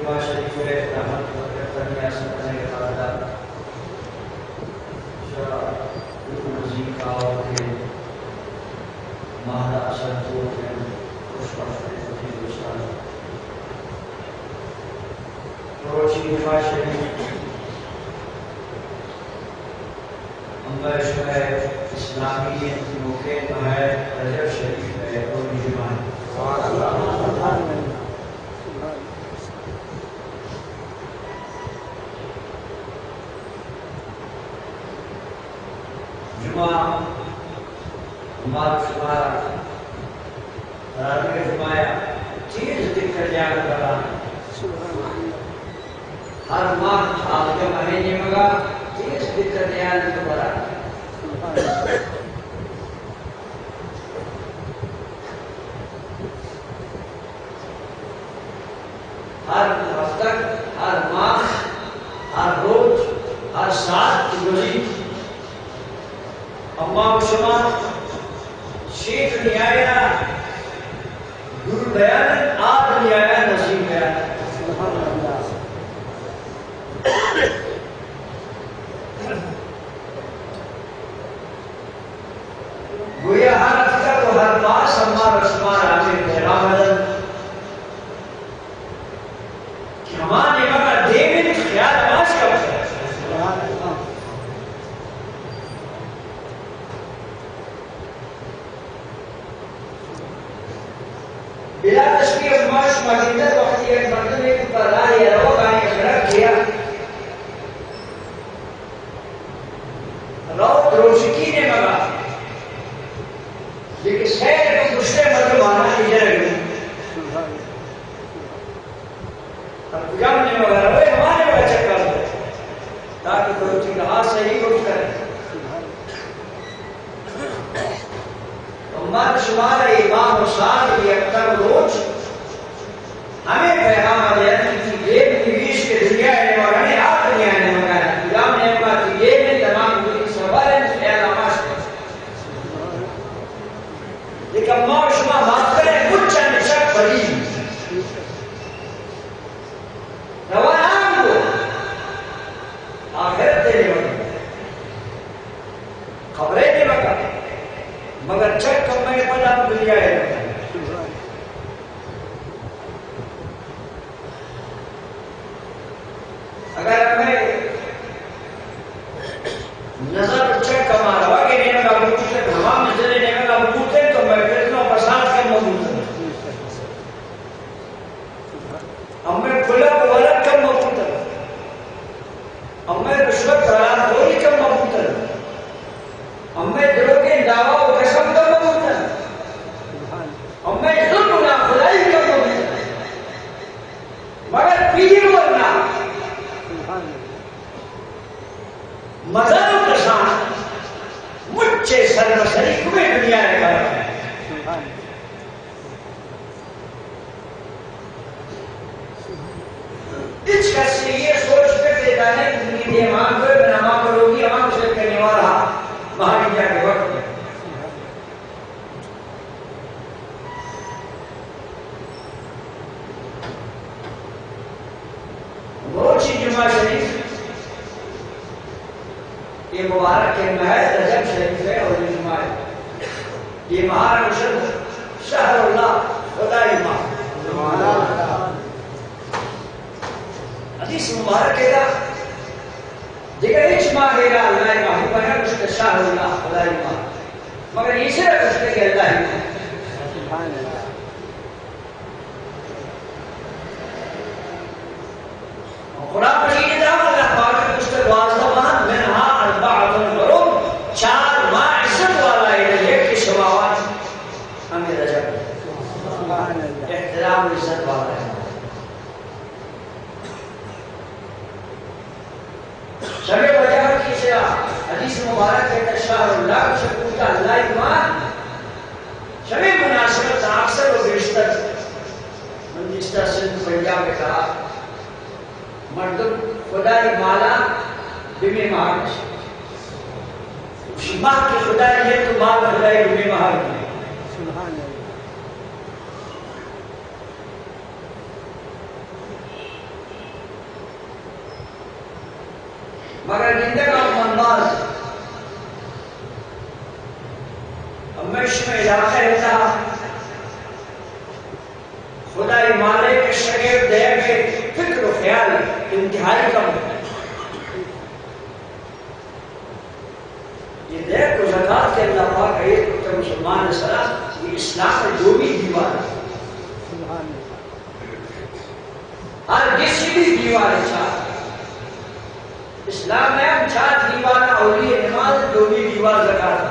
جمعہ شریف ہے رحمت برکت ریاست کرنے کے بعد نظیم کا اور کے مہارا اثر کو خوش روچی جمعہ شریف ہمارے شہر اسلامی موقع پر ہے رجب شریف ہے اور جمعہ جمعہ ہمارا شمارا راوی جمعہ چیز دکھر جانا کرا ہر ماہ آپ کے مہینے مگا چیز دکھر جانا کرا ہر ہفتہ ہر ماہ ہر روز ہر سال کی گزری اما و شما شیخ نیایا گرو بیان آپ نیایا نصیب بیان گویا ہر ہفتہ کو ہر پاس اما و شما آمین پیغام حضرت کہ ہمارے مگر دیوین خیال آواز کا وقت ہے بلا تشبیہ فرمائش مدینہ وقتی ایک مردم ایک پر راہ یا رو گانے خراب کیا رو دروشکی نے مگا لیکن شہر میں دوسرے مردم آنا اجر گئی اب قیام نے مگا روئے ہمارے میں اچھا کر دو تاکہ دروشکی کا ہاتھ صحیح گوش کرے امت شمار امام و سال کی اکتر روز ہمیں پیغام دیا کہ یہ نویش کے دنیا ہے اور ہمیں آپ دنیا ہے مگر غلام نے کہا کہ یہ میں تمام پوری سوال ہے خیال آواز ہے لیکن اماں و شما بات کریں کچھ چند شک بڑی روانان کو آخرت دینے والی خبریں دے مگر چک کم میں پڑا دنیا ہے اگر ہمیں نظر چک کمارا واقعی نہیں مگا بلوچ ہے ہمام نظرے نہیں مگا بلوچ ہے تو میں پھر اتنا پرسان کر موجود ہے ہمیں کھلا کو ولد کم موجود ہے ہمیں رشوت حرام کوئی کم موجود ہے ہمیں دلوں کے دعویٰ و قسم کم موجود ہے ہمیں ظلم و نافرمانی کم موجود ہے مگر پیر ورنہ مزار و کشان مجھے سرمسری کمیں دنیا ہے کرتا ہے اس کا سے یہ سوچ کر دیتا ہے کہ یہ امام کو بناما کرو گی امام سے کرنے والا مہاریجہ کے وقت میں روچی جمعہ شریف یہ مبارک کے محض رجب شریف ہے اور یہ جمعہ ہے یہ مہار مشرف شہر اللہ خدای ماہ حدیث مبارک ہے گا دیگر ایچ ماہ ہے گا اللہ ماہ بنا اس کے شہر اللہ خدای ماہ مگر یہ صرف اس کے اللہ ہی قرآن مجید دعوت اللہ پاک اس کے دوازدوان منہا اربعۃ الحرم چار ماہ عزت والا ہے ایک کی سماوات ہمیں رجب احترام عزت والا ہے شب وجہ کی سے حدیث مبارک ہے شہر اللہ سے پوچھتا اللہ ایمان شب مناسبت اکثر و بیشتر منجستہ سندھ پنجاب میں کہا مردم خدای مالا بمی مہار ماہ کی خدای ہے تو مال خدای بمی مہار سبحان اللہ مگر گندگاہ منباز ہمیش میں علاقہ رہتا خدای مالے کے شگیر دے کے فکر و خیال انتہائی کم ہے. یہ دیکھ کو زکاة کے اللہ پاک ہے کہ مسلمان سلام یہ اسلام میں جو بھی دیوار ہے ہر کسی بھی دیوار چاہ اسلام میں ہم چاہ دیوار اولیے نماز جو بھی دیوار زکاة ہے.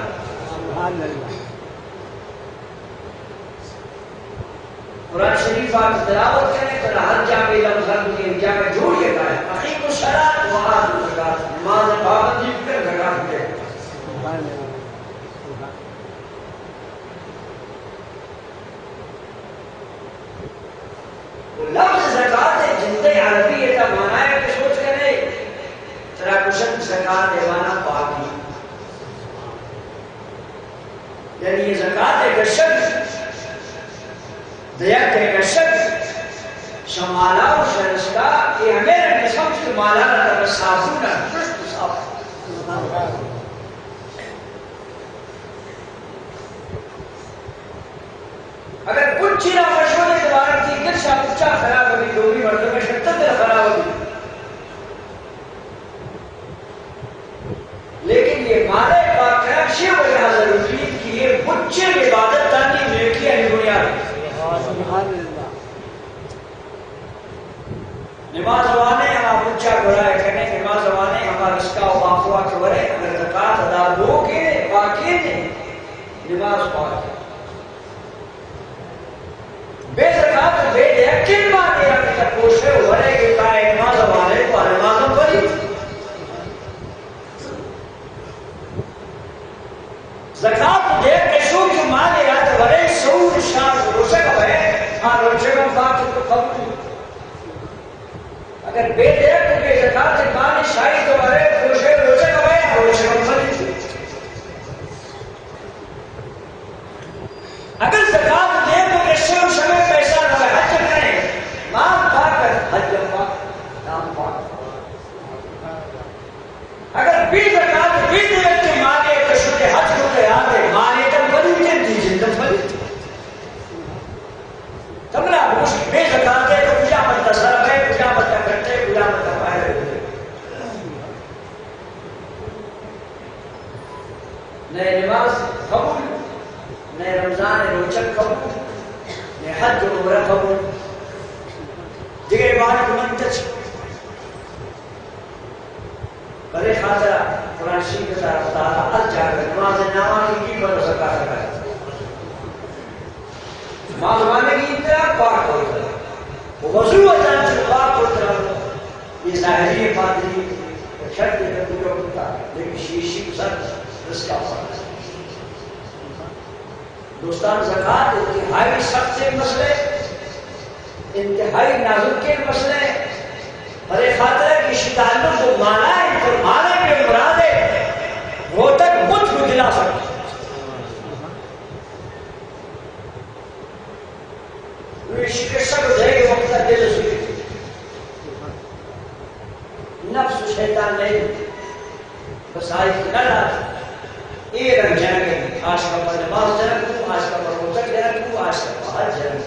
قرآن شریف آپ تلاوت کریں تو ہر جامع لفظ کی جامع جوڑیے گا ہے اقیم الصلاۃ و آتوا الزکاۃ نماز پابندی کر زکات دے. لفظ زکات جنتے عربی ہے تا معنی ہے کہ سوچ کرے ترا کشن زکات دیوانا پاکی یعنی یہ زکات ہے گشن دیکھ کے گشن شمالا و شرشکا یہ ہمیں قسم سے مالا رہا صافونا ششت صاف. اگر کچھ چیزیں مشہور دوبارہ تھی دل شاہ کچھا خراب ہوگی دوری مردوں میں شدت دل خراب ہوگی لیکن یہ مانے پاکرام شیع وجہ ضروری کہ یہ بچے عبادت تانی نیکی ہے بنیاد نماز وانے ہم بچہ برائے کرنے نماز وانے ہمارا رسکا و باقوا کبرے اگر زکاة ادا لو کے باقی نے نماز پاک بے زکاة بے یقین مانے رکھنے کا کوشے ورے کے کائے نماز وانے کو نمازم پڑی زکاة دے کے شوک مانے رات ورے سور شاہ روشے کا ہے ہاں روشے کا باقی تو قبل اگر بے دیکھ تو بے زکاة مانے شاہی تو ورے روشے کا ہے روشے کا پڑی اگر زکاة دے تو کسی شمع پیسہ نہ حج کریں ماں پا کر حج پا نام پا اگر بھی زکاة بھی دے تو مانے کشو کے حج کو تیار ہے مانے تم بڑی جن دی جندت بڑی تمنا بوشت بے زکاة دے تو کجا مدتا سرم ہے کجا مدتا کرتے کجا مدتا پائے نئے نماز قبول نئے رمضان روچک قبول نئے حج و عمرہ قبول دیگر بات کو منتج بلے خاطرہ قرآن شریف کا تعالیٰ از جا کر نماز نامہ کی پر زکاة کرے معلومانے کی انتہا پاک ہوتا ہے وہ وضو اجان سے پاک ہوتا ہے یہ ظاہری پادری شرط ہے کہ جو ہوتا ہے لیکن شیشی سر اس کا فرق ہے. دوستان زکاة انتہائی سخت سے مسئلے انتہائی نازک کے مسئلے بلے خاطرہ کی شتعلق جو مانا ہے تو مانا کے مراد ہے وہ تک مجھ کو دلا سکتا شکر دے گے وقت تک دل سکے نفس و شیطان نہیں بس آئی کی نہ لاتا یہ رنگ جنگے آج کا پر نماز جنگ ہوں آج کا پر روزک جنگ ہوں آج کا پر حج جنگ ہوں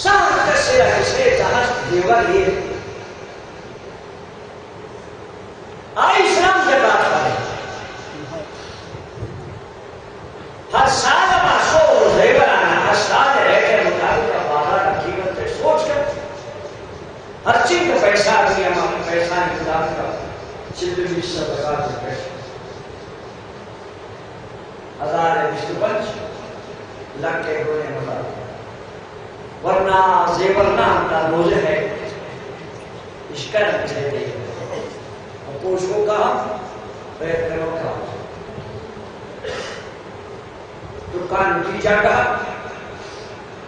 ساتھ کا سرہ کسے تحت دیوار یہ آئی اسلام زکاة پائے ہر سال ماسو زیور آنا ہر سال رہ کر مطابق بازار قیمت سے سوچ کر ہر چیز کا پیسہ دیا ہمارے پیسہ انتظام کا چلو 20 زکاة سے پیسہ 1025 لاکھ کے ہونے مطابق ورنہ زیورنا ہمارا روزہ ہے اشکر سے دے پوشوں کا بہتروں کا دکان اٹھی جگہ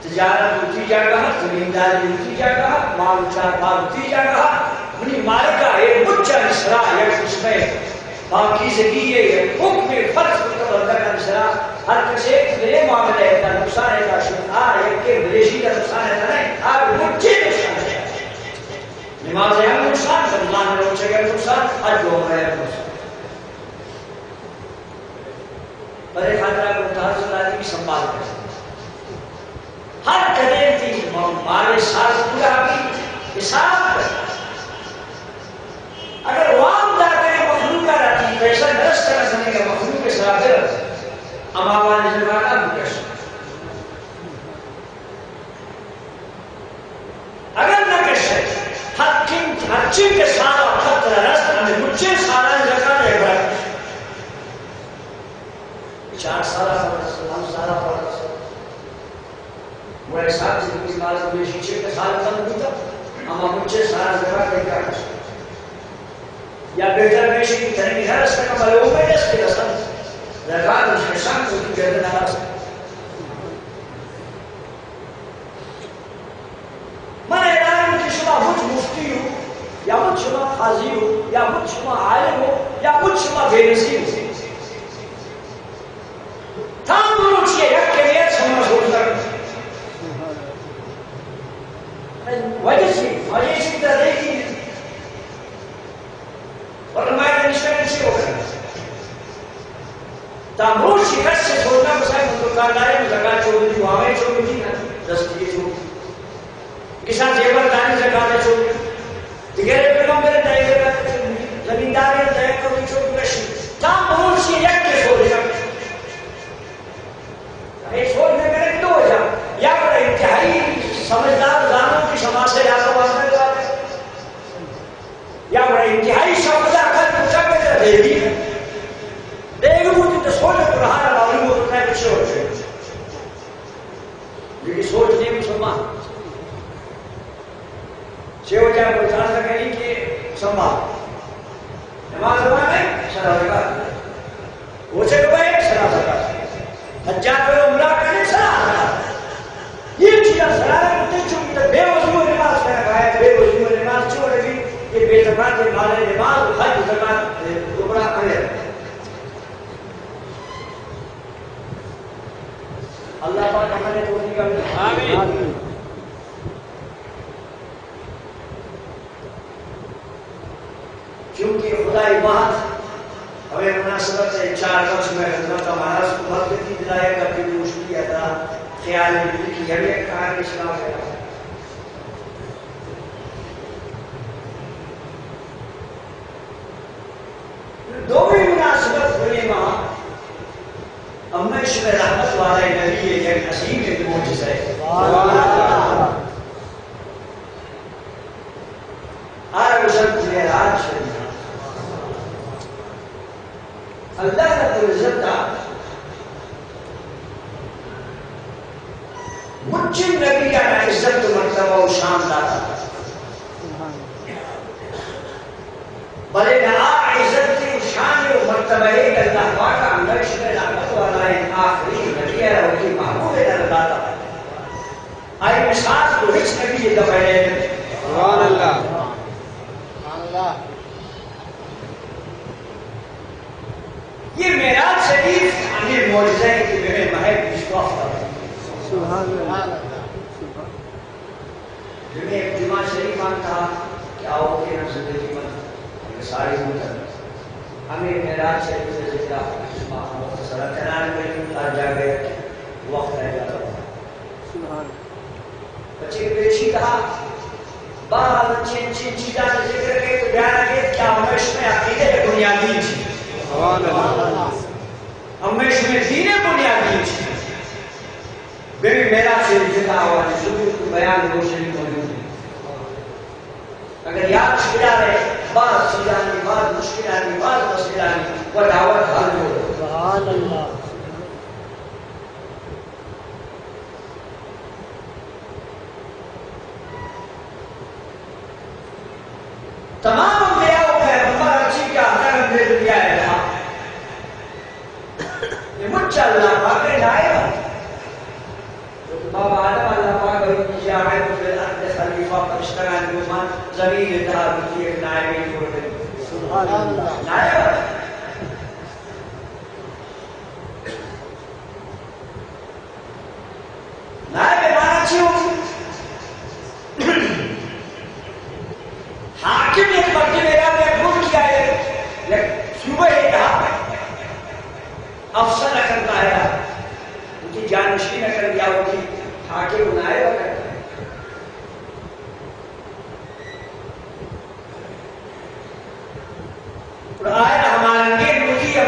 تجارت اٹھی جگہ زمینداری اٹھی جگہ مال اٹھی جگہ اپنی مالکہ ایک بچہ اسرا ہے اس میں باقی زندگی ہے حکم فرض کو بندہ کا اسرا ہر کسی میرے معاملے کا نقصان ہے کا شکر ایک کے ملیشی کا نقصان ہے نہیں آپ مجھے نقصان ہے نماز ہے نقصان رمضان میں روچے کا نقصان حج ہو رہا ہے نقصان بڑے خاطرہ کو تحصیل آدمی کی سنبھال کر ہر قدر کی مارے ساز پورا بھی حساب کرتا اگر وام جا کر مخلوق کا رہتی پیسہ درست کرنا سمجھے گا مخلوق کے ساتھ اماوان جنوانا بھی کر سکتا اگر نہ کر سکتا ہر چین کے سارا خط رست ہمیں مجھے سارا جگہ دے گا 4 سالہ فرص ہم سارا فرص وہ حساب سے کسی بات کو میشی چھے کے سال کم ہوتا اما مجھے سارا جگہ دے گا یا بیٹر میشی کی تنگی ہر اس کا کمالے وہ میں اس کے رسل لگان اس کے شان کو کی جہد نہ رسل من اعلان کی شما مجھ مفتی ہو یا مجھ شما قاضی ہو یا مجھ شما عالم ہو یا مجھ شما بے نصیب ہو تام بروچی ہے یک کمیت سمجھ سوچ کر وجہ سے در دیکھی اور ہمارے نشکر نشی ہو گئے تام بروچی کس سے سوچنا بسائے مدرکانداری میں زکاة چھوڑی تھی وہاں چھوڑی تھی دستی چھوڑی کسان زیبر دانی زکاة چھوڑی دیگر پیغمبر دائی زکاة چھوڑی زمینداری دائی کبھی چھوڑی کشی تام بروچی یک کے سوچ کر ایک سوچنے میں دو ہو جاؤ یا بڑا انتہائی سمجھدار زانوں کی سماج سے یا تو واسطے دو آتے یا بڑا انتہائی سمجھدار خل پوچھا کہ دے دی دے گی مجھے تو سوچ کو رہا رہا معلوم ہوتا ہے کچھ ہو جائے لیکن سوچ نہیں مسلمان چھے ہو جائے کوئی چانس لگے نہیں کہ سنبھال نماز زمان ہے شرح زکاة وہ چھے کو ہے شرح زکاة حجات پر عمرہ کرنے سلام یہ چیزیں سلام کرتے چونکہ بے وضو نماز کا رکھا ہے بے وضو نماز چھوڑ بھی یہ بے زکاة کے مالے نماز حج زکاة عمرہ کرے اللہ پاک ہمارے توفیق عطا آمین کیونکہ خدای بات ہمیں مناسبت سے 4 وقت میں حضرت ہمارا وقت کی دلائے کا بھی مشکل تھا خیال میں کی ہمیں کہا کہ اسلام ہے دو بھی مناسبت ہوئی ماں امی شب رحمت والے نبی ایک عظیم ایک معجزہ ہے آر وزن معراج شریف اللہ رب العزت کا مجھے نبی کا عزت و مرتبہ و شان داتا بلے نہ عزت و شان و مرتبہ ایک اللہ پاکا اندر شبہ رحمت والا ایک آخری نبی ہے اور کی محبوب ہے داتا آئی مثال تو ہچ نبی یہ دفعہ ہے سبحان اللہ یہ معراج شریف ہمیں معجزہ ہے کہ میرے محب مشکوف کرتا ہے سبحان اللہ جنہیں ایک جمعہ شریف آتا کہ آؤ کہ ہم زندگی میں ساری مطلب ہمیں معراج شریف سے ذکرہ مختصرہ کنان میں آ جا گئے وقت رہ جاتا ہوا بچے کے پیچھی کہا بعض چین چیزاں سے ذکر کے تو بیان آگے کیا ہمیش میں عقیدے بنیادی چیز ہمیش میں دین بنیادی چیز بے میرا سے ذکر ہوا ہے ضرور کو بیان روشنی موجود ہے اگر یاد شکرا رہے بعض چیزانی بعض مشکلانی بعض مسئلانی وہ دعوت حل ہو سبحان اللہ تمام انبیاء و پیغمبر اچھی کیا حضرت میں دنیا ہے یہ مجھے اللہ پاک نے لائے بابا آدم اللہ پاک بھئی جاہد فی الارض خلیفہ پرشتگان گمان زمین انتہا بکی ایک نائبی چھوڑ دیں سبحان اللہ نائب افسر کرتا ہے ان کی جانشین کر دیا ہوتی حاکم بنائے گا کرتا ہے. آئے ہمارے مجھے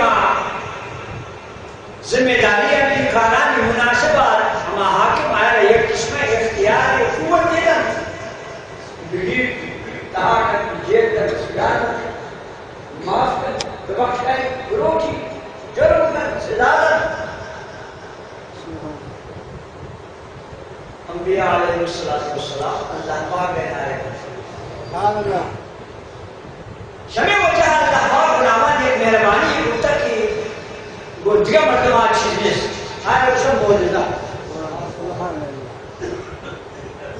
ذمہ داری اپنی قانونی مناسبات ہم حاکم آئے ایک قسم اختیار قوت دے گا بلی طاقت جیت کر سجاد معاف کر بخش کر روٹی جرم کر صدارت. انبیاء علیہ السلام اللہ پاک بنائے گا شمع وجہ اللہ پاک بناوان ایک مہربانی ہوتا کہ وہ دیگا مرتبہ چیز نہیں آئے اس کا موجودہ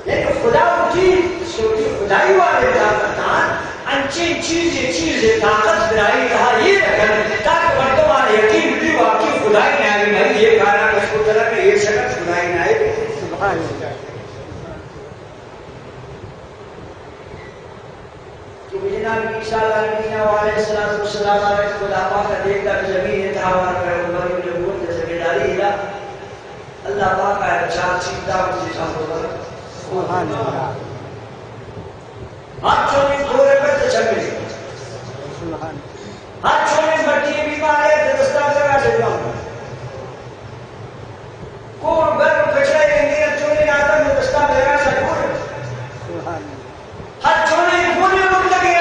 لیکن خدا کی سوٹی خدای والے طاقتان انچین چیزیں طاقت بنائی کہا یہ رکھن تاکہ مرتبہ یقین بھی واقعی خدای نے آگے بھائی یہ کارا اس کو طرح کہ یہ شکل خدای نے آئے سبحان اللہ. جناب عیسیٰ علیہ السلام علیہ خدا پاک دیکھ کر زمین اتحاور کر عمر نبوت کے ذمہ داری ہے اللہ پاک کا چار چیزیں اسی سامنے پر سبحان اللہ. ہاتھ چھوڑیں گورے پر تو چل گئے ہاتھ چھوڑیں بڑی بیمار ہے تو دستان لگا سے جاؤں کون بر کچرے کے نیرہ چھوڑیں آتا ہے دستان لگا سے جاؤں سبحان اللہ. ہاتھ چھوڑیں گورے پر لگے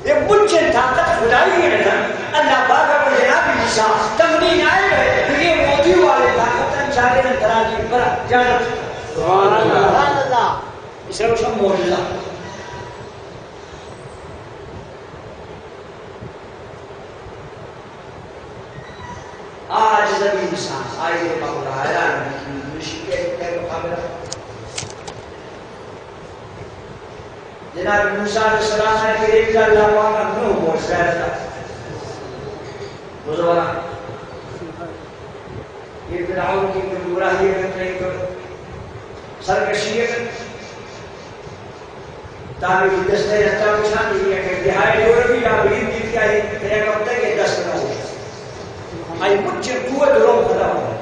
یہ مجھے طاقت خدایی ہے نا اللہ پاک کو جناب عیسیٰ تمنین آئے گئے تو یہ موتی والے طاقت انچارے میں تراجی پر جانا سبحان اللہ. اس لئے اس میں موجودہ آج زمین انسان آئیے مقبرہ حیران مشکل کے مقابلہ جناب موسیٰ علیہ السلام نے کہ ایک اللہ پاک اپنو موسیٰ تھا بزرگا یہ فرعون کی گمراہی ہے سرکشی ہے تابعی دستے رہتا پوچھا نہیں ہے کہ دہائی جو بھی آبرین دی کیا ہے تیرے کب تک یہ دست نہ ہو آئی مجھے قوت روم خدا ہوا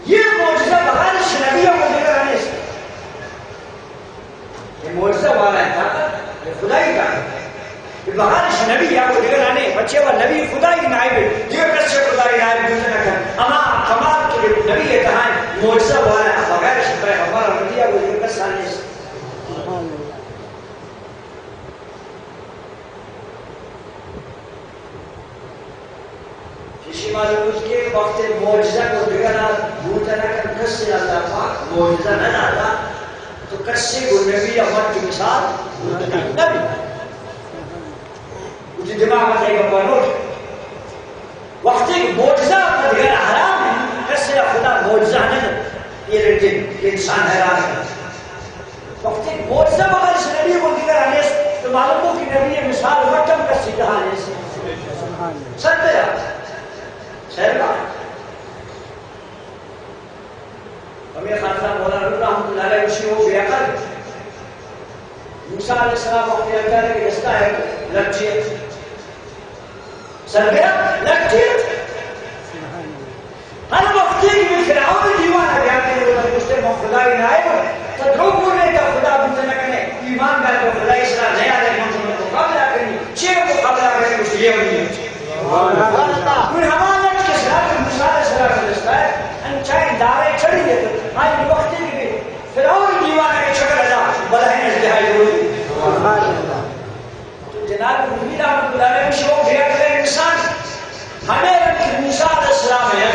یہ معجزہ بغیر نبیوں کو دیکھ رہنے سے یہ معجزہ والا ہے طاقت یہ خدای کا ہے یہ بغیر نبی کو دیکھ رہنے بچے وہ نبی خدای نائب ہے دیکھ کر سے خدای نائب دوسرے نہ کر اما کمال کے نبی ہے کہاں معجزہ والا ہے بغیر شبہ ہمارا نبی کو دیکھ کر سانے سے کسی معلوم اس کے وقت معجزہ کو دیکھنا بھوتا نہ کر کس سے اللہ پاک معجزہ نہ لاتا تو کس سے وہ نبی احمد کی مثال نبی اسے دماغ میں کہیں گا پانوٹ وقت ایک معجزہ کو دیکھنا حرام ہے کس سے خدا معجزہ نہیں یہ لیکن انسان حیران ہے وقت ایک معجزہ بغیر اس نبی کو دیکھنا تو معلوم ہو کہ نبی مثال وقتم کس سے کہا ہے سر پہ شہر کا امیر خان صاحب مولانا رحمۃ اللہ علیہ اسی ہو بے عقل موسیٰ علیہ السلام وقت اللہ نے رستہ ہے لگچیے سر گیا لگچیے ہر وقت کی فرعون دیوان ہے جاتے ہیں وہ مجھتے ہیں خدای نائب تو جو بولنے کا خدا بنتے نہ کرنے ایمان بار کو خدای اسلام نہیں آلے منظر کو قبلہ کرنی چیر کو قبلہ کرنی کچھ یہ ہوئی ہے پھر ہمارا موسیٰ علیہ السلام نے دستا ہے ان چاہے دارے چڑھی ہے تو آئی وقتی کی بھی فرعون دیوانا کے چھکر ادا بلہین ازدہائی ہوئی تو جناب نبی رحمت اللہ علیہ شوق بھیا کرے انسان ہمیں رکھ موسیٰ علیہ السلام ہے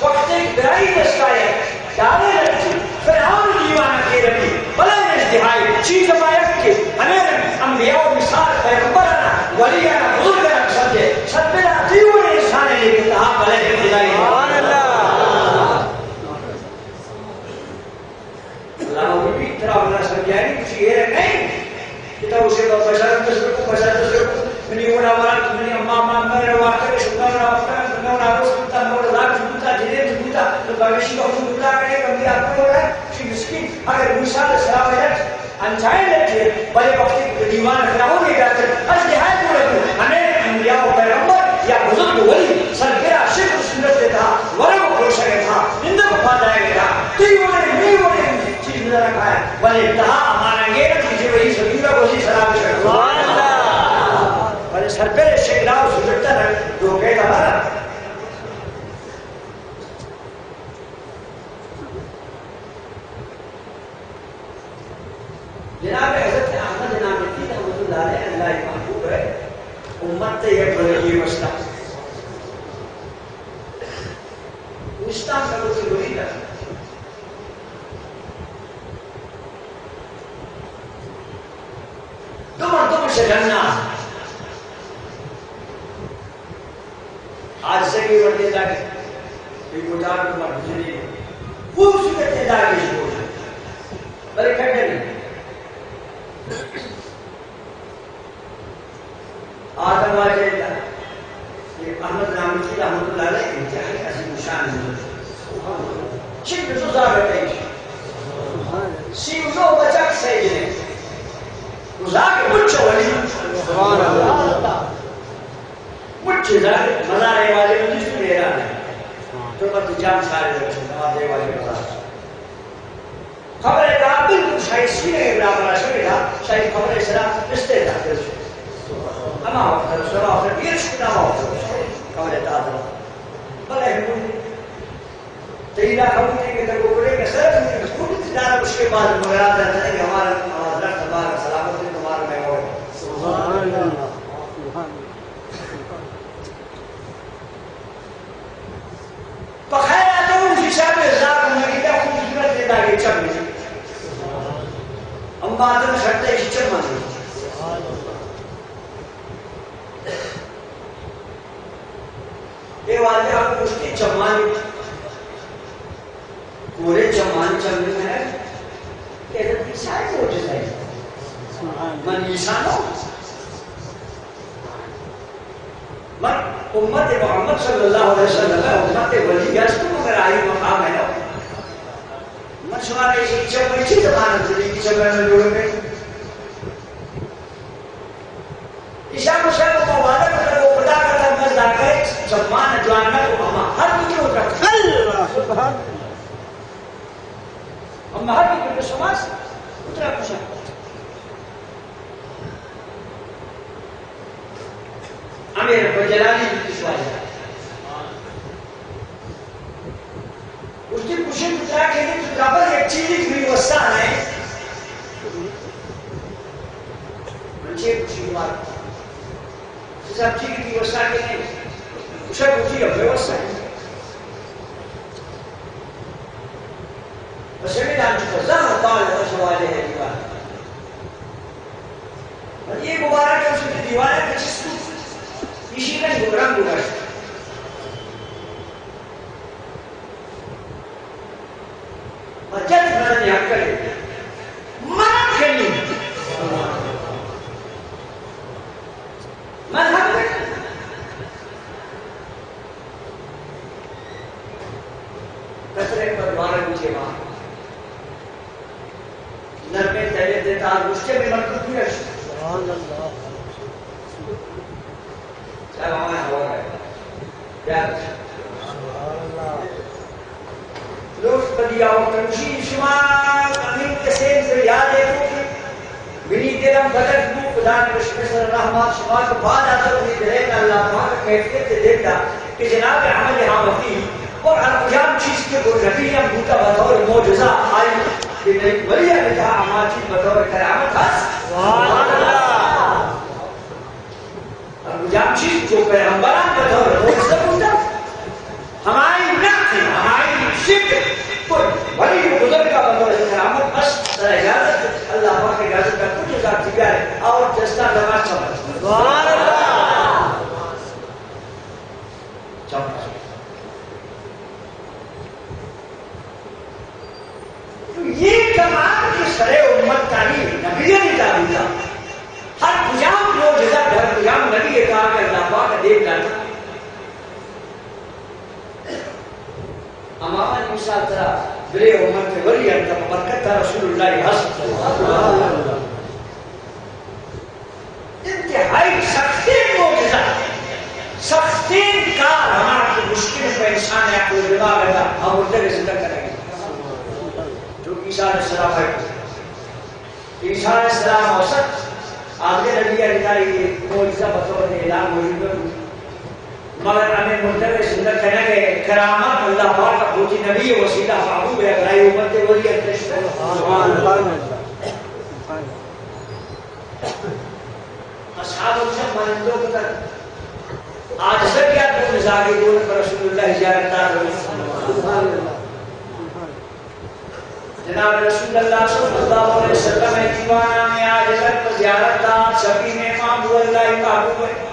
وقتی کی برائی دستا ہے دارے رکھتی فرعون دیوانا کے ربی بلہین ازدہائی چیز مائک کے ہمیں رکھ انبیاء و مثال پیغمبرنا ولیانا بزرگنا سمجھے سب بلا دیوان انسان ہے لیکن کہا بلہین ازدہائی سمجھائیں کچھ یہ نہیں کہ اسے بشار کو منی ہونا والا منی امام میرے واقعے شکر واقعہ نو ناگو سنتا نو لاکھ جھوٹا جنے جھوٹا تو باوشی کو جھوٹا کرے کبھی آپ کو ہے کہ مسکین اگر موسیٰ علیہ السلام ہے انجائیں لیتی ہے بڑے وقتی دیوان خراہوں نہیں کرتے اس لحاظ کو رکھو ہمیں انبیاء و پیغمبر یا بزرگ ولی سرگرہ شکر سنت دیتا ورم خوش ہے تھا اندر کو پھا جائے گا تیونے میونے چیز نظر رکھا ہے ولی اتہا ہمارا یہ نہ کیجئے وہی سبیرہ کو سی سلام شکر ولی سر پہ شکرہ و سجدتا رکھ روکے گا بارا جناب حضرت احمد نامی رحمۃ اللہ علیہ اللہ محبوب ہے امت سے یہ بلغی مسئلہ اسلام کا کچھ بری تھا دو مردوں سے جننا آج سے بھی بڑھتے جاگے ایک گزار کو مرد جنی خوبصورت جاگے شروع بلے کھڑے نہیں آدم واجہ اللہ احمد نامی کی رحمت اللہ علیہ انتہائی عظیم شان ہے چک بزوزہ بیٹھے سیوزو بچک سیجنے وزاق مچھو ولی سبحان اللہ مچھو زاق مزارے والے مجھے میرا ہے تو بات جام سارے رکھتے نوازے والے مزار خبر ہے کہ بالکل شاید سینے ابراہم اللہ شکر تھا شاید خبر اسلام رشتے تھا اما وقت رسول اللہ پھر بیر شکنا وقت خبر تعالی بلے ہمیں تیرا خبر ہے کہ تک اوپرے کے سر خود تجارہ اس کے بعد مغرات رہتا ہے کہ ہمارا حضرت تبارک سلامت ہے تمہارا میں ہوئے سبحان اللہ فخیر آتوں حساب ازاق مہیدہ خوبصورت دیتا کہ چب نہیں ہم باتوں شرطے ہی چب مانگے یہ واضح آپ کو اس کی چمان پورے چمان چمنے میں ہے کہ حضرت عیسیٰ ہے موجزہ ہے من عیسیٰ نو من امت محمد صلی اللہ علیہ وسلم امت ولی گشت مگر آئی مقام ہے نو من شمارے اسی چمانی چی زبانت دلی کی چمان میں جوڑ گئے عیسیٰ مسلم کو وعدہ کرتا وہ خدا کرتا مزدہ کرے چمان جواننا کو ہما ہر کچھ ہوتا اللہ سبحان ہما ہر کچھ سماس اترا کچھ امیر بجلالی کی سوالی اس کی کچھ اترا کے لئے تو قبل ایک چیزی بھی وستان ہے منچے کچھ بات سب چیز کی وستان کے لئے اسے کچھ ویوستان ہے وسمیدان چکا زہر طالب سوالے ہے دیوان اور یہ مبارک ہے اس کی دیوان ہے کہ جس کو اسی کا رنگ گزشت اور جب مرد یاد کرے مرد کھلی مذہب میں کسرے پر دوارا نیچے وہاں نرمے تیلے دیتا اس کے میں مرکز بھی رشت سبحان اللہ چاہے ہمیں ہوا ہے کیا سبحان اللہ لوگ بدیا و تنشی شمال امین کسیم سے یاد ہے بنی دلم بدر دو خدا نے بشکر صلی اللہ علیہ شمال کو بعد آتا ہوئی دلیل اللہ پاک کیفیت سے دیکھتا کہ جناب عمل یہاں وفی اور انجام چیز کے وہ نبی ہم بھوتا بطور موجزہ آئی کہ نہیں ولی نے کہا ہمارا چیز بطور کرامت ہے سبحان اللہ انجام چیز جو پیغمبران بطور موجزہ بھوتا ہماری نقل ہماری شکر کوئی ولی بزرگ کا بطور کرامت بس در اجازت اللہ پاک اجازت کا کچھ ذات دیگر ہے اور جستا دماغ سمجھ سبحان اللہ چمچ یہ کمال کی سرے امت کا ہی نبی نے تعبیر تھا ہر قیام معجزہ ہر قیام نبی کہا کہ اللہ پاک دیکھ لانا امام موسیٰ ترا بلے امت ولی انت برکت رسول اللہ حسن عیسیٰ علیہ السلام اوسط آگے نبی علیہ معجزہ بطور اعلان موجود ہے مگر ہمیں مرتبہ سندر کہنا کہ کرامت اللہ پاک کا بوتی نبی وسیلہ محبوب ہے اگرائی امت ولی اتشت ہے اصحاب الشم مانندوں کو تک آج سب کیا تو مزاقی دون پر رسول اللہ زیارت دار جناب رسول اللہ صلی اللہ علیہ وسلم دیوانہ میں آج سب زیارت دار شفی میں محبوب اللہ محبوب ہے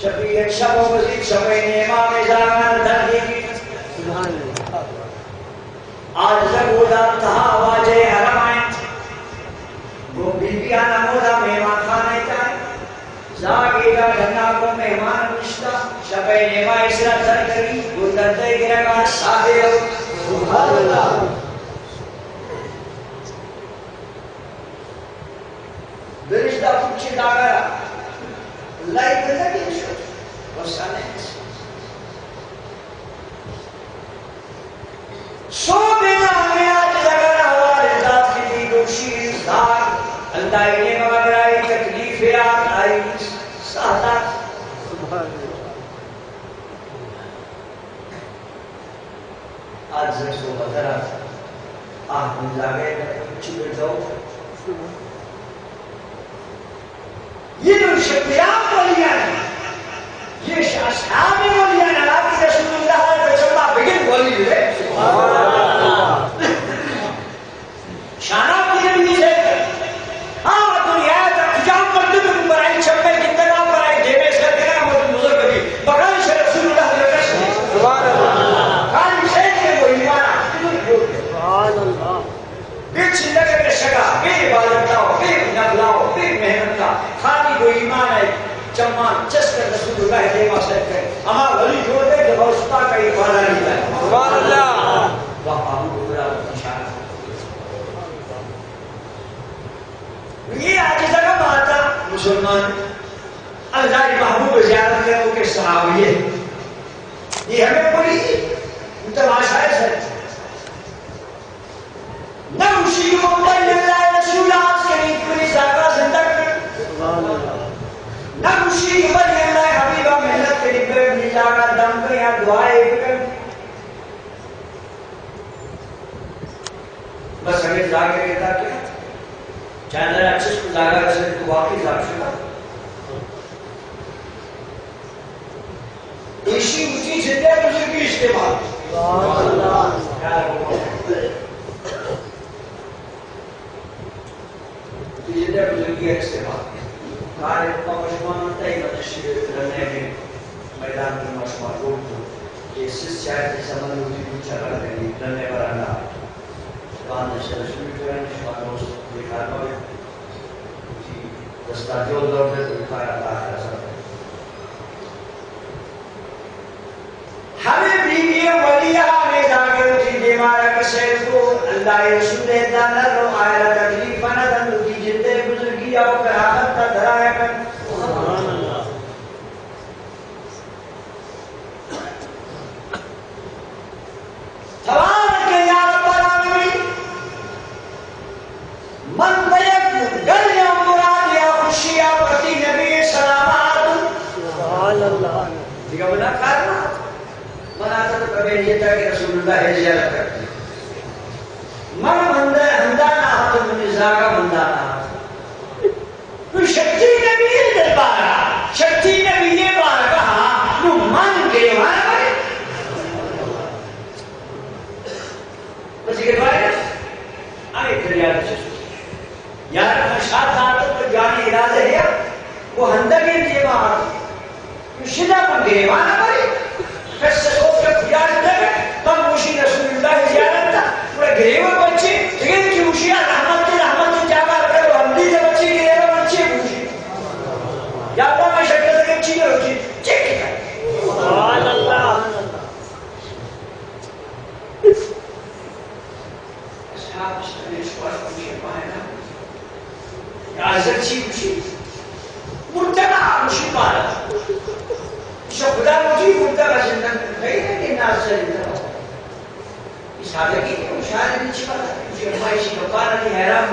شفی ایک شب و وزید شفی نے امام زامان دردی کی آج سب اولا تہا آواز حرم آئیں وہ بیبیانا مولا مہمان خانے جائیں زاگی کا گھنہ کو مہمان نشتا شفی نما اسرا سر کری وہ دردے گرگا سادے ہو سبحان اللہ برشدہ پوچھے داگرہ لائی بندہ کی شو وسانے سو بینا ہمیں آج لگا رہا رضا کی دی دوشی دار اللہ نے مغرائی تکلیف یاد آئی ساتا آج سے سو بدرہ آہ من جاگے چکر جاؤ یہ جو شکریات ولیان یہ اصحاب ولیان اللہ کی رسول اللہ علیہ وسلم بگن ولی ہے شانہ کی نبی سے ہاں دنیا تک جام مرد میں برائی چھپے کتنا برائی دیوے سے دینا مرد بزرگ بھی بغیر سے رسول اللہ علیہ وسلم سبحان اللہ خالی شہد کے وہ ایمانہ سبحان اللہ بے چندگے کے شگا بے عبادت لاؤ بے نبلاؤ بے محنت لاؤ خالی وہ ایمان ہے چمان چس کر رسول اللہ دیوا سے کرے اما ولی جوڑ دے کہ بہستا کا ایمانہ نہیں ہے سبحان اللہ واہ آمد برا نشان یہ آجزہ کا ماتا مسلمان اللہ محبوب زیارت کرو کے صحابی ہے یہ ہمیں کوئی متماشا ہے سر نمشی مقبل اللہ رسول آس کریں کلی زاقہ زندہ کر نمشی مقبل اللہ حبیبہ محنت کریں پر نیلا کا دم کر یا دعائے کر بس ہمیں زاقہ کہتا کیا چاندر اچھے کو زاقہ رسول تو واقعی زاقہ شکا ایشی اچھی زندہ بزرگی استعمال زندہ بزرگی استعمال کار اتنا مشمان ہوتا ہی مدشی رہنے میں میدان میں مشمان روڑ تو یہ سس چاہے تھی سمجھ ہوتی پوچھا کر دیں رہنے پر آنا کان نشہ رسولی جو ہے نشمان دوست دیکھانا ہوئے دستا جو دور دے تو دکھایا اللہ ہے رسول ہمیں بیوی ولیہ میں جاگے اٹھی دیمارا کسیر کو اللہ رسول دانا رو آئرہ تکلیف ندن اٹھی جندے بزرگی آو کرامت تا دھرایا کر سبحان اللہ سوال کے یا رب العالمین من بیک گر یا مراد یا خوشی یا پرتی نبی سلامات سبحان اللہ دیکھا بنا کارنا مناتا تو کبھی یہ تھا کہ رسول اللہ ہے زیارت کرتی من ہندانا ہاتھ من زاگا ہندانا تو شکتی نبی دربارہ شکتی نبی یہ بار کہا تو من کے وہاں بھائی بس یہ بھائی آئے کریاد چسو یار مشاہد آتا تو جانی ارادہ ہے وہ ہندگی تیے وہاں تو شدہ من کے وہاں بھائی فیصلہ سوف کا خیال دے تم موشی رسول اللہ زیارت تھا پورے گریوہ بچے لیکن کی موشی رحمت جاگا رکھے وہ ہمدی سے بچے گریوہ بچے موشی یا اللہ میں شکل سے کچھ چیئے ہوچی چیک ہے سبحان اللہ اصحاب اس پر موشی پائے نا عزت چی موشی مرتبہ موشی پارا خدا مجھے مرتبہ زندہ نہیں ہے کہ ناز سے زندہ صادقی مشاهد من شبه مش ما شي كفاره دي حيران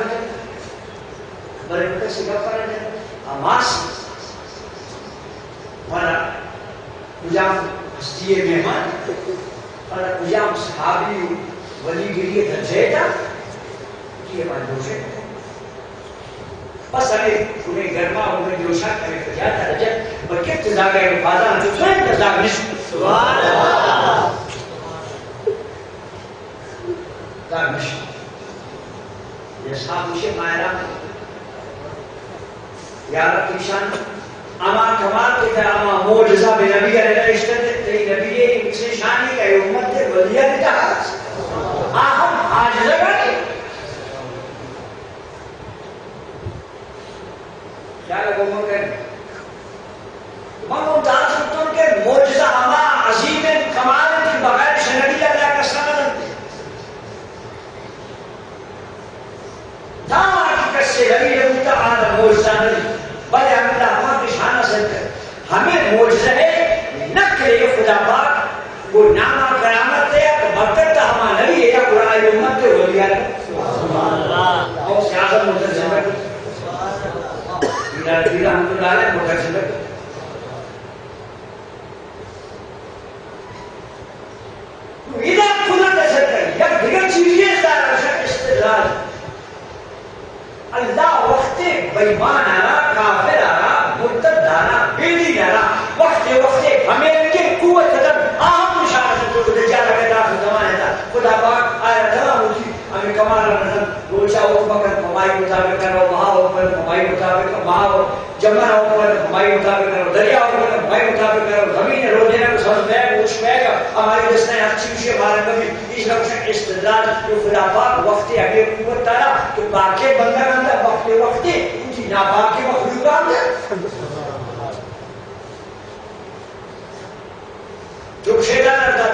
بل بس كفاره دي اماس وانا کجام ہستی مہمان اور کجام صحابی ولی گریے درجے تھا کہ یہ دوشے بس انہیں گرما انہیں جوشا کرے کیا درجہ بلکہ تزاگہ فاضا جو سوئے تزاگ نشو سبحان اللہ تزاگ نشو یہ صاحب مجھے مائرہ یا رب کی شان اما کمال کے تھے اما موجزہ بے نبی علیہ السلام تے نبی سے شانی کا امت تے ولیہ دیتا آہم آج لگا کیا لگو مگر مانو دار سلطان کے موجزہ اما عظیم کمال کی بغیر سے نبی اللہ کا سامن دار کی کسی نبی متعال موجزہ نہیں بلے ہمیں اللہ کی شانہ سے ہمیں موجزہ ہے نہ کرے خدا پاک وہ نامہ کرامت ہے تو برکت ہما نبی ہے یا قرآن امت کے ولی ہے سبحان اللہ اور سیاست مترجم ہے دیرہ ہم تو ڈالے مترجم ہے تو ادھا خدا تیسر کری یک دیگر چیزیں دار رشک استدلال اللہ وقت بیمان آرہ کافر آرہ مرتد آرہ بیدی آرہ وقت ہمیں ان کے قوت قدر آہم مشاہد جو دجال اگر داخل زمانے تھا خدا پاک آیا تمام ہوتی ہمیں کمال رمضان روچہ اوپر ہمائی مطابق کرو وہاں اوپر ہمائی مطابق وہاں جمعہ اوپر ہمائی مطابق کرو دریا اوپر ہمائی مطابق کرو زمین رو دینا کو سمجھ بیگ اوش بیگا ہماری جسنے اچھی اوشے بارے کبھی اس روشن استدلال جو خدا پاک وقت اگے قوت تارا تو باقی بندہ گاندہ وقت انجی ناباقی مخلوق آمدہ جو شیطان رہتا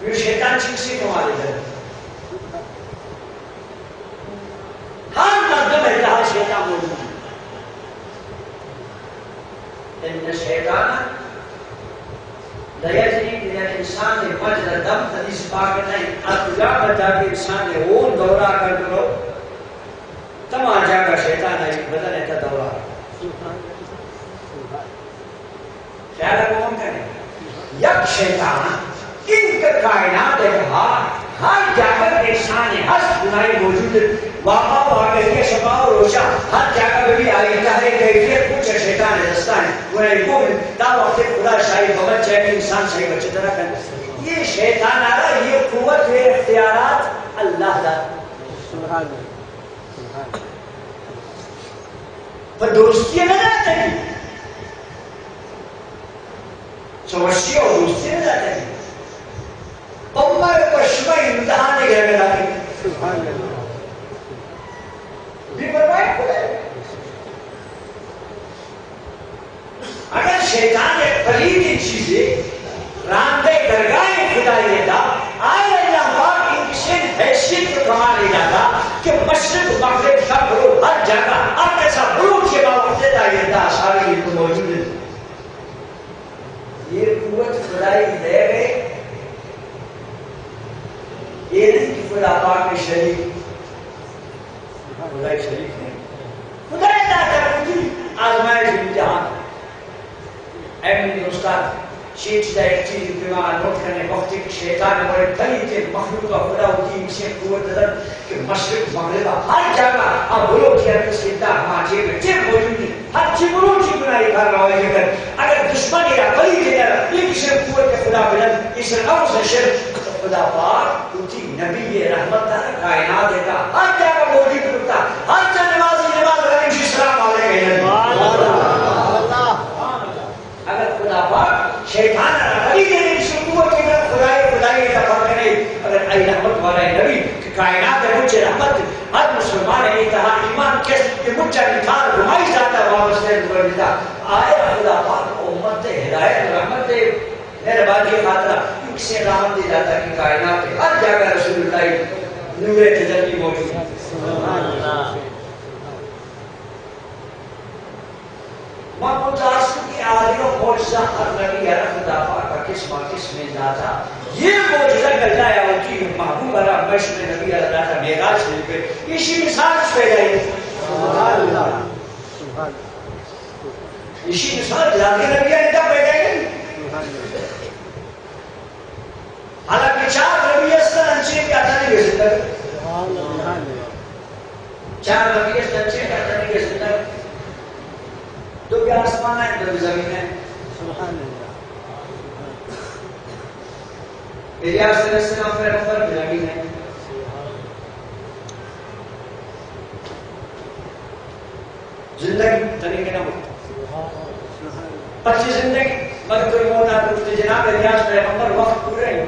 یہ شیطان چیز سے کمالے جائے ہر مردم اتحاد شیطان موجود ہے ان شیطان لیجنی کہ انسان نے مجد دم حدیث پاک نہیں اتجا بتا کہ انسان نے اون دورہ کر دو تمام جاگا شیطان ہے بدن ایتا دورہ خیال ہے کون کریں یک شیطان ان کا کائنات ہر جاگر انسان ہست بنائی موجود واقع واقعی شفا و روشا ہر جاگر بھی آئی تاہے کیفیت کچھ شیطان دستا ہے انہیں مومن تا وقت خدا شاہی بغت چاہے کہ انسان صحیح بچے طرح کر یہ شیطان آ رہا یہ قوت و اختیارات اللہ دا پر دوستی نہ جاتے ہیں سوشی اور دوستی نہ جاتے ہیں امر پر شبہ امتحان گئے گا داخل بھی بربائی کھلے اگر شیطان ایک قریبی چیزیں راندے درگاہ خدای دا آئے اللہ پاک ان کی حیثیت کو کما لے جاتا کہ مشرق مغرب شب رو ہر جگہ اب ایسا بروج کے باوقت دا یہ دا ساری کو موجود ہے یہ قوت خدای دے گئے یہ نہیں کہ خدا پاک میں شریک خدای شریک نہیں خدای داتا مجھے آزمائش امتحان اے میری دوستان شیچ دا ایک چیز بیمار نوٹ کرنے وقت ایک شیطان بڑے بلی کے مخلوق خدا ہوتی اسے قوت در کہ مشرق مغرب ہر جگہ اب بولو کیا کہ سیدھا ہمارے میں چیز موجود ہے ہر چیز بولو چیز بنائی کر رہا ہے اگر دشمن یا بلی کے در یہ کسی قوت کے خدا بلند اس رقم سے شرک خدا پاک اسی نبی رحمت دار کائنات دیتا ہر جگہ موجود ہوتا ہر جگہ نمازی نماز رہی السلام علیکم اگر خدا پاک شیطان نبی کے لیے قوت کے اندر خدای کا فرق نہیں اگر ای رحمت والا نبی کہ کائنات ہے مجھے رحمت ہر مسلمان ہے اتحاد ایمان کس کہ مجھے نکھار گھمائی جاتا ہے وابستہ کر دیتا آئے خدا پاک امت ہدایت رحمت میرے بات یہ خاطرہ کسی رحمت دی جاتا کہ کائنات ہے ہر جگہ رسول اللہ نور تجلی موجود ہے سبحان اللہ ماں کو تاسو کی آدھیوں معجزہ ہر نبی خدا پاک کا قسم میں جاتا. یہ معجزہ کرتا ہے اور کی محبوب اللہ بشر نبی اللہ کا معراج شریف پہ اسی مثال سے گئی. سبحان اللہ سبحان اللہ. اسی مثال جاتے نبی نے کب پیدا کی. حالانکہ چار نبی اصلا انچے کیا تھا نہیں گئے تک. چار نبی اصلا انچے کیا تھا نہیں گئے تک. تو کیا آسمان ہے تو زمین ہے. سبحان اللہ. الیاس علیہ السلام پیغمبر بھی زمین ہے. زندگی طریقے نہ ہو 25 زندگی مگر کوئی موت نہ پوچھتے. جناب الیاس پیغمبر وقت پورے ہیں.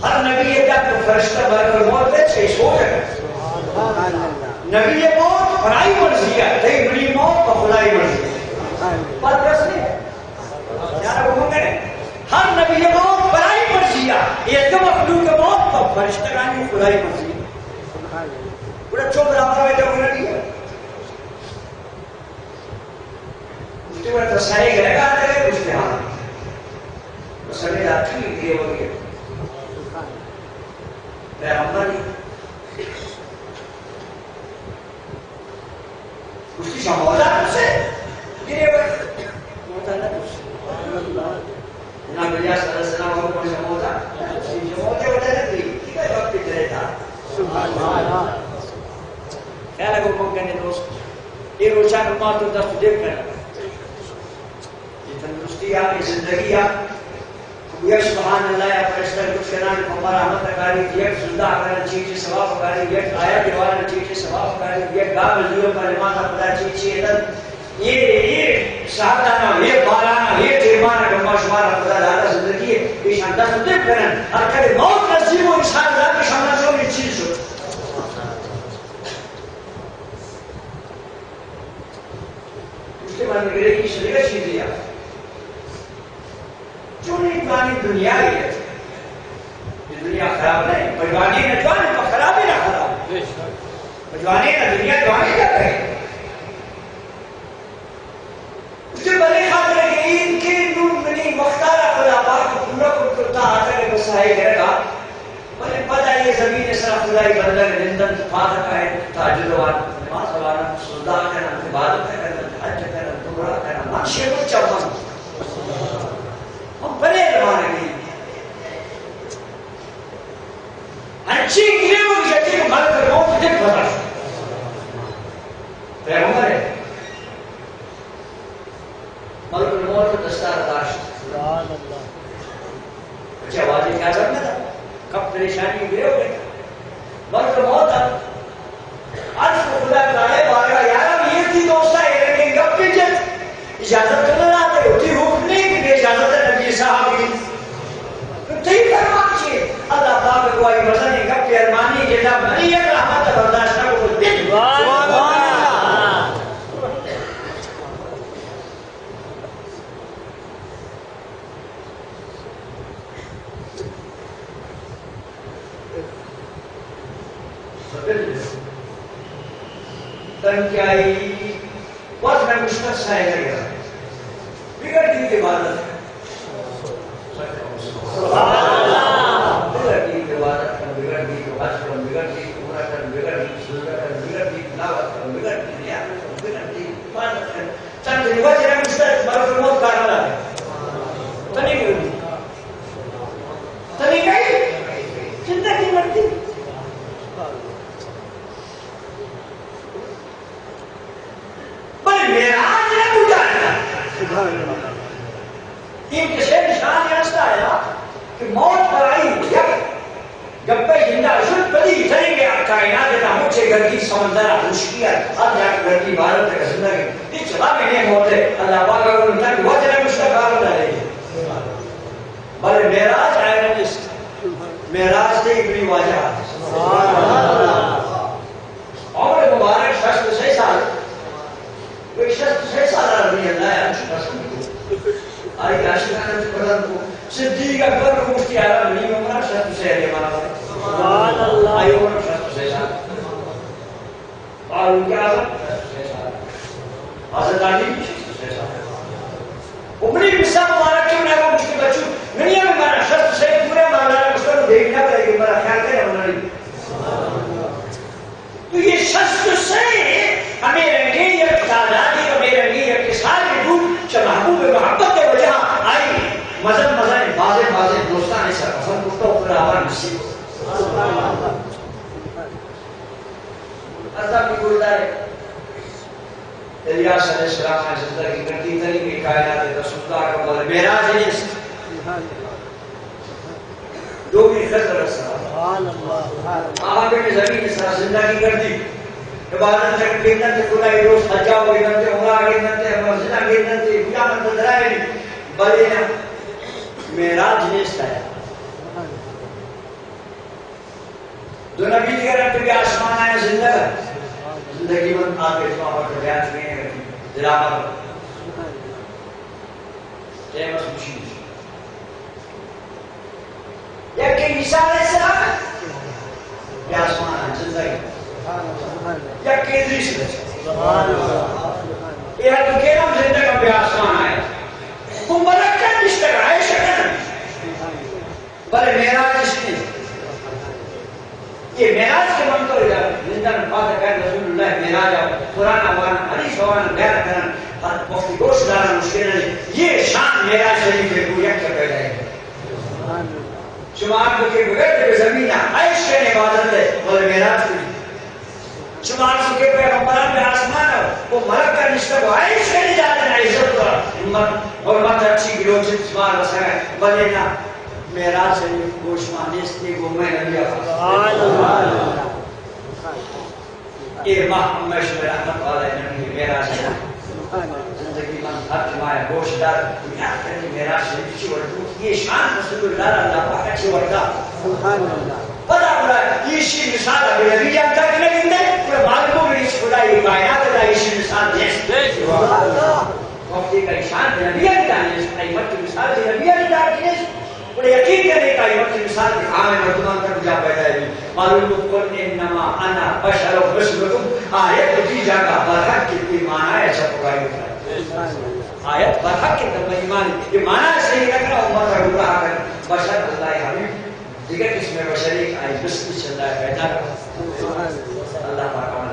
ہر نبی یہ کیا فرشتہ مگر موت ہے چھ ہو جائے. نبی یہ موت خدائی مرضی ہے. تیری بڑی موت تو خدائی مرضی ہے. بات درست نہیں ہے. ہر نبی یہ موت خدائی مرضی ہے. یہ تو مخلوق موت تو فرشتہ کہانی خدائی مرضی ہے. بڑا چوپ رہا ہے تو نبی ہے. اس کے بعد تسائی گئے گا آتے گئے کچھ دھیان تو سمجھ آتی نہیں یہ ہو گیا پیغمبر نہیں. اس کی شموزہ تجھ سے گرے ہوئے موتا نہ تجھ سے. جناب الیاس علیہ السلام کو شموزہ شموزہ ہوتا ہے نہیں کیا وقت پہ کرے تھا. خیال ہے کو کہنے دوست یہ روچہ نما تو دست دیکھ کر یہ تندرستی آپ کی زندگی آپ یک سبحان اللہ یا فرشتہ کچھ کنان کمبر احمد اکاری یک زندہ اگر چیچی ثواب اکاری یک آیا دیوار چیچی ثواب اکاری یک گاہ مزدور پر ایمان خدا چیچی ادھر یہ شاہدانہ یہ بارانا یہ تیرمانہ گمبا شمارہ خدا دادا زندگی ہے یہ شاندہ سدب کرن اور کبھی موت نصیب ہو انسان اللہ کی شاملہ جو بھی چیز ہو. اس کے بعد میں گرے کی شریعہ چیز دیا جو نہیں پرانی دنیا ہی ہے. یہ دنیا خراب نہیں. بجوانی نہ جوانے تو خراب ہی نہ خراب. بجوانی نہ دنیا جوانی کیا کہے. اس سے بڑے خاطر ہے کہ ان کے نور منی مختارہ خدا پاک پورا کرتا آتا ہے بسائے گئے گا. بلے پتہ یہ زمین سرا خدای بندر نندن فاتح کا ہے تاجدوان نماز والا سجدہ کرنا عبادت کرنا حج کرنا دعا کرنا منشے کو چوہن ہم بڑے زمانے میں اچھی گرے وہ جاتے ہیں مال کر موت دیکھ بتا پیغمبر ہے مال کر موت دستار داشت. اچھا واضح کیا کرنا تھا کب پریشانی گرے ہو گئے مال کر موت آج کو خدا کرائے بارگاہ یارم یہ تھی دوستہ ہے لیکن گپ کے جت اجازت کرنا آتے ہوتی روح نہیں کہ اجازت ہے نبی صاحب کی تو ٹھیک کرنا چاہیے. اللہ پاک کو آئی وزن ہے گپ کے ارمانی کے جب نہیں ہے رحمت برداشت نہ کو دن تن کیا ہی بہت میں مشکل سائے لے گا بگڑ دی کے عبادت بگڑ دی کے عبادت کر بگڑ دی کے حج کر بگڑ دی کے عمرہ کر بگڑ دی کے سجدہ کر بگڑ دی کے تلاوت کر بگڑ دی کے نیات کر بگڑ دی کے عبادت کر چند جنوہ جنہ مشکل برکر موت کارنا ہے تنی گئی تنی گئی زندگی مرتی میراج نے بجھانا ان کے سے نشان ایسا ہے کہ موت پر آئی جب پہ زندہ شد بدی چلیں گے کائنات کا مجھے گھر کی سمندر مشکیا اب جا کے گھر کی عبادت کا زندگی یہ چلا میں نے موت ہے اللہ پاک کا انتا کہ وہ جنہ مشتقار ہوتا ہے بلے میراج آئے نا جس میراج سے ابنی واجہ اور مبارک شخص 6 سال کوئی شخص 6 سال رضی اللہ ہے آئی عاشقانہ قرآن کو صدیق اکبر کو مفتی اعظم نہیں عمر شخص سے ہے ہمارا سبحان اللہ آئی عمر شخص 6 سال اور ان کے اعظم 6 سال حضرت شان سے قسم کو پر آوان نصیب ازا بھی گردہ ہے الیاس علیہ السلام نے زندگی کرتی تری میں کائنات رسول اللہ کا بول معراج ہے دو بھی خضر السلام آقا کے زمین اس طرح زندگی کر دی عبادت تک گیندن تے خدای روز حجا ہو گیندن تے عمرہ گیندن تے مسجدہ گیندن تے قیامت درائے بلے نا معراج نیست ہے دو نبی دیگر اب بھی آسمان آئے زندگی من آگے تو آپ کو بیان چکے ہیں دلابہ قیمت مشین یا کہ مثال ایسا یا آسمان آئے زندگی یا کہ ادریس رہے یہ ہے تو کہ ہم زندگی بھی آسمان آئے وہ ملکہ نشتر آئے شکر بلے معراج اس نے یہ معراج کے منطور ہے زندگی بات ہے رسول اللہ معراج قرآن آوانا حدیث آوانا بیان کرنا مفتی گوشت دارا مشکل نہیں یہ شان معراج شریف ہے کو یک پیدا ہے شما آپ کو کہ بغیر دے زمین عائش کے عبادت ہے بلے معراج کی شما آپ کو کہ پیغمبران پہ آسمان ہے وہ ملک کا نشتہ کو عائش کے نجات ہے عزت کا امت اور مت اچھی گلوچت شما رسا ہے بلے نا معراج شریف گوشمان نیستی کو میں نبی آفا یہ ماہ امیش میں رحمت والا نبی معراج شریف زندگی من حق مائے گوشدار دنیا کرنی معراج شریف چی وردو یہ شان رسول اللہ اللہ پاکا چی وردہ پتا بڑا یہ شی مثال ابھی نبی جانتا کہ نہیں دے پورا معلوموں میں اس خدا یہ کائنات دا یہ شی مثال دیس وقتی کا شان نبی جانتا ہے ایمت کی مثال نبی جانتا ہے بڑے یقین کرنے کا یہ وقت مثال دکھا میں مردمان تک جا پیدا ہے معلوم قل انما انا بشر مثلکم آیت کی جگہ برحق کی معنی ہے سب کا آیت برحق کی ایمان یہ معنی صحیح رکھنا امت کا گمراہ کر بشر اللہ حبیب دیگر اس میں بشری آئی بسم اللہ پیدا اللہ پاک